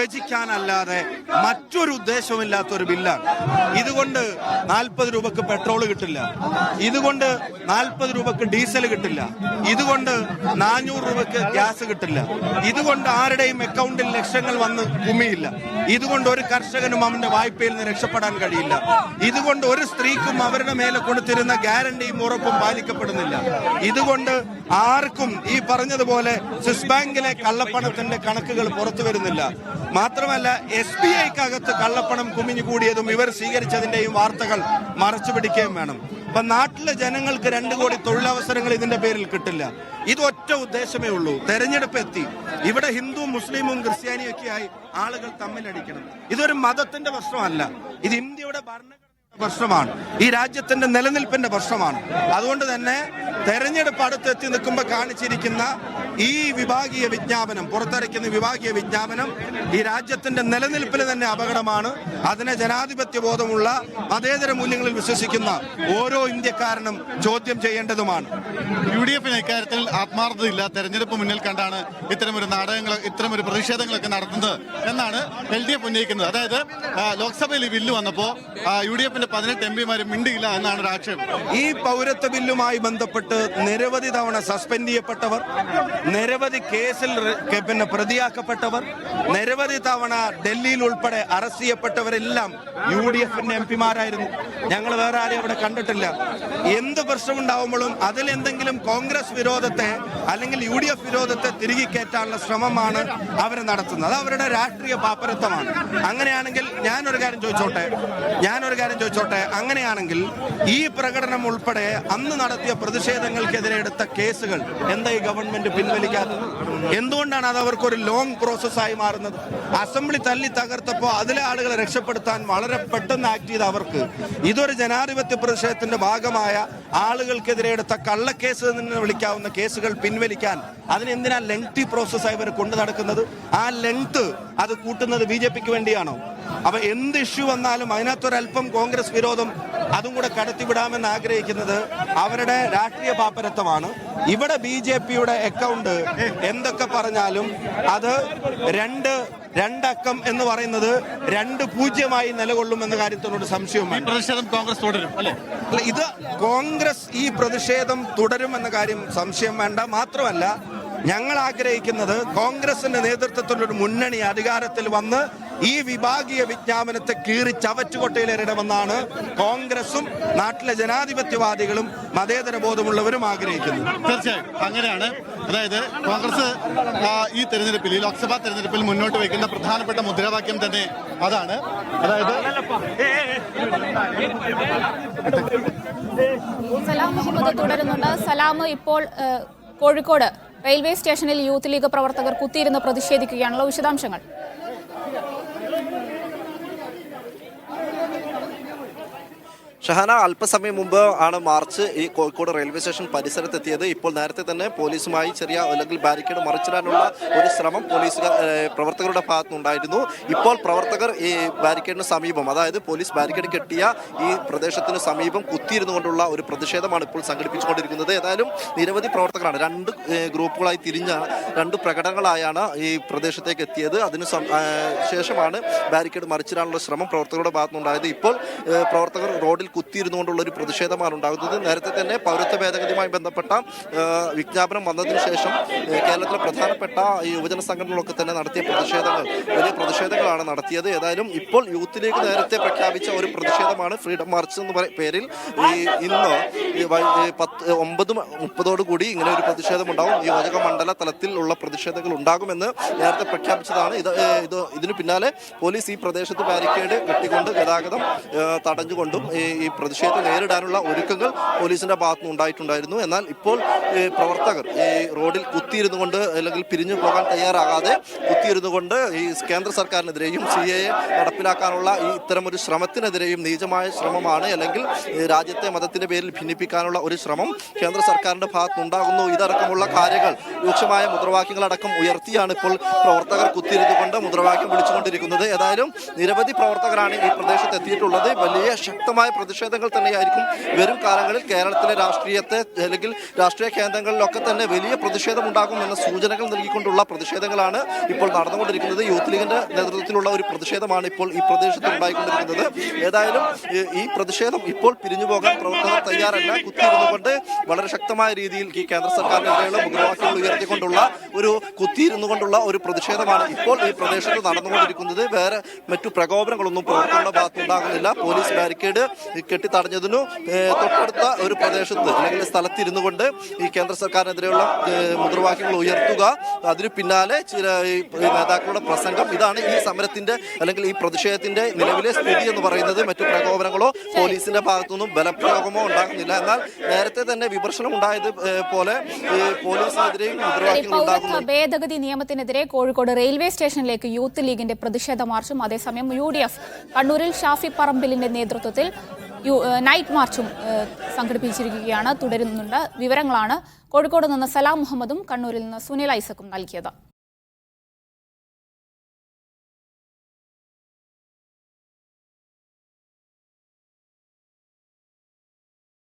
വിഭജിക്കാനല്ലാതെ മറ്റൊരു ഉദ്ദേശവുമില്ലാത്തൊരു ബില്ലാണ്. ഇതുകൊണ്ട് 40 രൂപക്ക് പെട്രോൾ കിട്ടില്ല, ഇതുകൊണ്ട് 40 രൂപക്ക് ഡീസൽ കിട്ടില്ല, ഇതുകൊണ്ട് 400 രൂപക്ക് ഗ്യാസ് കിട്ടില്ല, ഇതുകൊണ്ട് ആരുടെയും അക്കൗണ്ടിൽ ലക്ഷങ്ങൾ വന്ന് കുമിയില്ല, ഇതുകൊണ്ട് ഒരു കർഷകനും അവന്റെ വായ്പയിൽ നിന്ന് രക്ഷപ്പെടാൻ കഴിയില്ല, ഇതുകൊണ്ട് ഒരു സ്ത്രീക്കും അവരുടെ മേലെ കൊടുത്തിരുന്ന ഗ്യാരണ്ടിയും ഉറപ്പും പാലിക്കപ്പെടുന്നില്ല, ഇതുകൊണ്ട് ആർക്കും ഈ പറഞ്ഞതുപോലെ സ്വിസ് ബാങ്കിലെ കള്ളപ്പണത്തിന്റെ കണക്കുകൾ പുറത്തു വരുന്നില്ല. മാത്രമല്ല SBIക്കകത്ത് കള്ളപ്പണം കുമിഞ്ഞുകൂടിയതും ഇവർ സ്വീകരിച്ചതിന്റെയും വാർത്തകൾ മറച്ചുപിടിക്കുകയും വേണം. അപ്പൊ നാട്ടിലെ ജനങ്ങൾക്ക് 2 കോടി തൊഴിലവസരങ്ങൾ ഇതിന്റെ പേരിൽ കിട്ടില്ല. ഇതൊറ്റ ഉദ്ദേശമേ ഉള്ളൂ. തെരഞ്ഞെടുപ്പ് എത്തി, ഇവിടെ ഹിന്ദുവും മുസ്ലിമും ക്രിസ്ത്യാനിയും ഒക്കെയായി ആളുകൾ തമ്മിലടിക്കണം. ഇതൊരു മതത്തിന്റെ പ്രശ്നമല്ല, ഇത് ഇന്ത്യയുടെ ഭരണഘടനയുടെ പ്രശ്നമാണ്, ഈ രാജ്യത്തിന്റെ നിലനിൽപ്പിന്റെ പ്രശ്നമാണ്. അതുകൊണ്ട് തന്നെ തെരഞ്ഞെടുപ്പ് അടുത്തെത്തി നിൽക്കുമ്പോൾ കാണിച്ചിരിക്കുന്ന ഈ വിഭാഗീയ വിജ്ഞാപനം, പുറത്തിറക്കുന്ന വിഭാഗീയ വിജ്ഞാപനം ഈ രാജ്യത്തിന്റെ നിലനിൽപ്പിന് തന്നെ അപകടമാണ്. അതിനെ ജനാധിപത്യ ബോധമുള്ള മതേതര മൂല്യങ്ങളിൽ വിശ്വസിക്കുന്ന ഓരോ ഇന്ത്യക്കാരനും ചോദ്യം ചെയ്യേണ്ടതുമാണ്. UDF ഇക്കാര്യത്തിൽ ആത്മാർത്ഥതയില്ല, തെരഞ്ഞെടുപ്പ് മുന്നിൽ കണ്ടാണ് ഇത്തരമൊരു നാടകങ്ങൾ, ഇത്തരമൊരു പ്രതിഷേധങ്ങളൊക്കെ നടത്തുന്നത് എന്നാണ് LDF ഉന്നയിക്കുന്നത്. അതായത് ലോക്സഭയിൽ ഈ ബില്ല് വന്നപ്പോൾ UDFന്റെ 18 MPമാരും മിണ്ടിയില്ല എന്നാണ് ഒരു ആക്ഷേപം. ഈ പൗരത്വ ബില്ലുമായി ബന്ധപ്പെട്ട് നിരവധി തവണ സസ്പെൻഡ് ചെയ്യപ്പെട്ടവർ, നിരവധി കേസിൽ പ്രതിയാക്കപ്പെട്ടവർ, നിരവധി തവണ ഡൽഹിയിൽ ഉൾപ്പെടെ അറസ്റ്റ് ചെയ്യപ്പെട്ടവരെല്ലാം UDFന്റെ MPമാരായിരുന്നു. ഞങ്ങൾ വേറെ ആരെയും അവിടെ കണ്ടിട്ടില്ല. എന്ത് പ്രശ്നമുണ്ടാവുമ്പോഴും അതിലെന്തെങ്കിലും കോൺഗ്രസ് വിരോധത്തെ അല്ലെങ്കിൽ UDF വിരോധത്തെ തിരികെ കയറ്റാനുള്ള ശ്രമമാണ് അവർ നടത്തുന്നത്. അത് അവരുടെ രാഷ്ട്രീയ പാപ്പരത്വമാണ്. അങ്ങനെയാണെങ്കിൽ ഞാനൊരു കാര്യം ചോദിച്ചോട്ടെ, അങ്ങനെയാണെങ്കിൽ ഈ പ്രകടനം ഉൾപ്പെടെ അന്ന് നടത്തിയ പ്രതിഷേധങ്ങൾക്കെതിരെ എടുത്ത കേസുകൾ എന്താ ഈ ഗവൺമെന്റ് പിൻവലിക്കാത്തത്? എന്തുകൊണ്ടാണ് അത് അവർക്കൊരു ലോങ് പ്രോസസ്സായി മാറുന്നത്? അസംബ്ലി തല്ലി തകർത്തപ്പോൾ അതിലെ ആളുകളെ രക്ഷപ്പെടുത്താൻ വളരെ പെട്ടെന്ന് ആക്ട് ചെയ്ത അവർക്ക് ഇതൊരു ജനാധിപത്യ പ്രതിഷേധത്തിന്റെ ഭാഗമായ ആളുകൾക്കെതിരെ എടുത്ത കള്ളക്കേസ് എന്ന് വിളിക്കാവുന്ന കേസുകൾ പിൻവലിക്കാൻ അതിനെന്തിനാ ലെങ്തി പ്രോസസ്സായി ഇവർ കൊണ്ടു നടക്കുന്നത്? ആ ലെങ്ത് അത് കൂട്ടുന്നത് BJPക്ക് വേണ്ടിയാണോ? അപ്പൊ എന്ത് ഇഷ്യൂ വന്നാലും അതിനകത്തൊരല്പം കോൺഗ്രസ് വിരോധം അതും കൂടെ കടത്തിവിടാമെന്ന് ആഗ്രഹിക്കുന്നത് അവരുടെ രാഷ്ട്രീയ പാപ്പരത്വമാണ്. ഇവിടെ BJPയുടെ അക്കൗണ്ട് എന്തൊക്കെ പറഞ്ഞാലും അത് രണ്ടക്കം എന്ന് പറയുന്നത് 2-0 നിലകൊള്ളുമെന്ന കാര്യത്തിനോട് സംശയവുമാണ്. കോൺഗ്രസ് തുടരും അല്ലേ? ഇത് കോൺഗ്രസ് ഈ പ്രതിഷേധം തുടരുമെന്ന കാര്യം സംശയം വേണ്ട. മാത്രമല്ല ഞങ്ങൾ ആഗ്രഹിക്കുന്നത് കോൺഗ്രസിന്റെ നേതൃത്വത്തിലൊരു മുന്നണി അധികാരത്തിൽ വന്ന് ഈ വിഭാഗീയ വിജ്ഞാപനത്തെ കീറി ചവറ്റുകൊട്ടയിലേറിടമെന്നാണ് കോൺഗ്രസും നാട്ടിലെ ജനാധിപത്യവാദികളും മതേതര ബോധമുള്ളവരും ആഗ്രഹിക്കുന്നത്. തീർച്ചയായും അങ്ങനെയാണ്. അതായത് കോൺഗ്രസ് ഈ തെരഞ്ഞെടുപ്പിൽ, ഈ ലോക്സഭാ തെരഞ്ഞെടുപ്പിൽ മുന്നോട്ട് വയ്ക്കുന്ന പ്രധാനപ്പെട്ട മുദ്രാവാക്യം തന്നെ അതാണ്. അതായത് സലാം മുഹമ്മദ് തുടരുന്നുണ്ട്. സലാം, ഇപ്പോൾ കോഴിക്കോട് റെയിൽവേ സ്റ്റേഷനിൽ യൂത്ത് ലീഗ് പ്രവർത്തകർ കുത്തിയിരുന്ന് പ്രതിഷേധിക്കുകയാണല്ലോ, വിശദാംശങ്ങൾ. ഷഹാന, അല്പസമയം മുമ്പ് ആണ് മാർച്ച് ഈ കോഴിക്കോട് റെയിൽവേ സ്റ്റേഷൻ പരിസരത്തെത്തിയത്. ഇപ്പോൾ നേരത്തെ തന്നെ പോലീസുമായി ചെറിയ അല്ലെങ്കിൽ ബാരിക്കേഡ് മറിച്ചിടാനുള്ള ഒരു ശ്രമം പ്രവർത്തകരുടെ ഭാഗത്തുനിന്നുണ്ടായിരുന്നു. ഇപ്പോൾ പ്രവർത്തകർ ഈ ബാരിക്കേഡിന് സമീപം, അതായത് പോലീസ് ബാരിക്കേഡ് കെട്ടിയ ഈ പ്രദേശത്തിന് സമീപം കുത്തിയിരുന്നു കൊണ്ടുള്ള ഒരു പ്രതിഷേധമാണ് ഇപ്പോൾ സംഘടിപ്പിച്ചുകൊണ്ടിരിക്കുന്നത്. ഏതായാലും നിരവധി പ്രവർത്തകരാണ്, 2 ഗ്രൂപ്പുകളായി തിരിഞ്ഞ 2 പ്രകടനങ്ങളായാണ് ഈ പ്രദേശത്തേക്ക് എത്തിയത്. അതിന് ശേഷമാണ് ബാരിക്കേഡ് മറിച്ചിടാനുള്ള ശ്രമം പ്രവർത്തകരുടെ ഭാഗത്തുനിന്നുണ്ടായത്. ഇപ്പോൾ പ്രവർത്തകർ റോഡിൽ കുത്തിയിരുന്നുകൊണ്ടുള്ള ഒരു പ്രതിഷേധമാണ് ഉണ്ടാകുന്നത്. നേരത്തെ തന്നെ പൗരത്വ ഭേദഗതിയുമായി ബന്ധപ്പെട്ട വിജ്ഞാപനം വന്നതിന് ശേഷം കേരളത്തിലെ പ്രധാനപ്പെട്ട ഈ യുവജന സംഘടനകളൊക്കെ തന്നെ നടത്തിയ വലിയ പ്രതിഷേധങ്ങളാണ് നടത്തിയത്. ഏതായാലും ഇപ്പോൾ യൂത്ത് ലീഗ് നേരത്തെ പ്രഖ്യാപിച്ച ഒരു പ്രതിഷേധമാണ് ഫ്രീഡം മാർച്ച് എന്ന പേരിൽ ഇന്ന് 9:30 ഇങ്ങനെ ഒരു പ്രതിഷേധം ഉണ്ടാകും. നിയോജക മണ്ഡല തലത്തിൽ ഉള്ള പ്രതിഷേധങ്ങൾ ഉണ്ടാകുമെന്ന് നേരത്തെ പ്രഖ്യാപിച്ചതാണ്. ഇതിനു പിന്നാലെ പോലീസ് ഈ പ്രദേശത്ത് ബാരിക്കേഡ് കെട്ടിക്കൊണ്ട് ഗതാഗതം തടഞ്ഞുകൊണ്ടും ഈ പ്രതിഷേധം നേരിടാനുള്ള ഒരുക്കങ്ങൾ പോലീസിന്റെ ഭാഗത്തുനിന്ന് ഉണ്ടായിട്ടുണ്ടായിരുന്നു. എന്നാൽ ഇപ്പോൾ പ്രവർത്തകർ ഈ റോഡിൽ കുത്തിയിരുന്നു കൊണ്ട് അല്ലെങ്കിൽ പിരിഞ്ഞു പോകാൻ തയ്യാറാകാതെ കുത്തിയിരുന്നു കൊണ്ട് ഈ കേന്ദ്ര സർക്കാരിനെതിരെയും CAA നടപ്പിലാക്കാനുള്ള ഈ ഇത്തരമൊരു ശ്രമത്തിനെതിരെയും നീചമായ ശ്രമമാണ്, അല്ലെങ്കിൽ രാജ്യത്തെ മതത്തിന്റെ പേരിൽ സംഘടിപ്പിക്കാനുള്ള ഒരു ശ്രമം കേന്ദ്ര സർക്കാരിന്റെ ഭാഗത്തുണ്ടാകുന്നു. ഇതടക്കമുള്ള കാര്യങ്ങൾ രൂക്ഷമായ മുദ്രാവാക്യങ്ങളടക്കം ഉയർത്തിയാണ് ഇപ്പോൾ പ്രവർത്തകർ കുത്തിയിരുന്നുകൊണ്ട് മുദ്രാവാക്യം വിളിച്ചുകൊണ്ടിരിക്കുന്നത്. ഏതായാലും നിരവധി പ്രവർത്തകരാണ് ഈ പ്രദേശത്ത് എത്തിയിട്ടുള്ളത്. വലിയ ശക്തമായ പ്രതിഷേധങ്ങൾ തന്നെയായിരിക്കും വരും കാലങ്ങളിൽ കേരളത്തിലെ രാഷ്ട്രീയത്തെ അല്ലെങ്കിൽ രാഷ്ട്രീയ കേന്ദ്രങ്ങളിലൊക്കെ തന്നെ വലിയ പ്രതിഷേധം ഉണ്ടാകും എന്ന സൂചനകൾ നൽകിക്കൊണ്ടുള്ള പ്രതിഷേധങ്ങളാണ് ഇപ്പോൾ നടന്നുകൊണ്ടിരിക്കുന്നത്. യൂത്ത് ലീഗിന്റെ നേതൃത്വത്തിലുള്ള ഒരു പ്രതിഷേധമാണ് ഇപ്പോൾ ഈ പ്രദേശത്ത് ഉണ്ടായിക്കൊണ്ടിരിക്കുന്നത്. ഏതായാലും ഈ പ്രതിഷേധം ഇപ്പോൾ പിരിഞ്ഞു പോകാൻ പ്രവർത്തകർ തയ്യാറല്ല. കുത്തിയിരുന്നുകൊണ്ട് വളരെ ശക്തമായ രീതിയിൽ ഈ കേന്ദ്ര സർക്കാരിനെതിരെയുള്ള മുദ്രാവാക്യങ്ങൾ ഉയർത്തിക്കൊണ്ടുള്ള ഒരു പ്രതിഷേധമാണ് ഇപ്പോൾ ഈ പ്രദേശത്ത് നടന്നുകൊണ്ടിരിക്കുന്നത്. വേറെ മറ്റു പ്രകോപനങ്ങളൊന്നും പ്രവർത്തകരുടെ ഭാഗത്തുണ്ടാകുന്നില്ല. പോലീസ് ബാരിക്കേഡ് കെട്ടിത്തടഞ്ഞതിനു തൊട്ടടുത്ത ഒരു പ്രദേശത്ത് അല്ലെങ്കിൽ സ്ഥലത്തിരുന്നു കൊണ്ട് ഈ കേന്ദ്ര സർക്കാരിനെതിരെയുള്ള മുദ്രാവാക്യങ്ങൾ ഉയർത്തുക, അതിനു പിന്നാലെ ചില നേതാക്കളുടെ പ്രസംഗം, ഇതാണ് ഈ സമരത്തിന്റെ അല്ലെങ്കിൽ ഈ പ്രതിഷേധത്തിന്റെ നിലവിലെ സ്ഥിതി എന്ന് പറയുന്നത്. മറ്റു പ്രകോപനങ്ങളോ പോലീസിന്റെ ഭാഗത്തുനിന്നും ബലപ്രയോഗമോ ഉണ്ടാകുന്നില്ല. എന്നാൽ നേരത്തെ തന്നെ വിമർശനം ഉണ്ടായത് പോലെ പോലീസിനെതിരെയും മുദ്രാവാക്യങ്ങൾ ഉണ്ടാകുന്നു. ഭേദഗതി നിയമത്തിനെതിരെ കോഴിക്കോട് റെയിൽവേ സ്റ്റേഷനിലേക്ക് യൂത്ത് ലീഗിന്റെ പ്രതിഷേധ മാർച്ചും അതേസമയം UDF കണ്ണൂരിൽ ഷാഫി പറമ്പിലിന്റെ നേതൃത്വത്തിൽ നൈറ്റ് മാർച്ചും സംഘടിപ്പിച്ചിരിക്കുകയാണ്. തുടരുന്നുണ്ട്. വിവരങ്ങളാണ് കോഴിക്കോട് നിന്ന് സലാം മുഹമ്മദും കണ്ണൂരിൽ നിന്ന് സുനിൽ ഐസക്കും നൽകിയത്.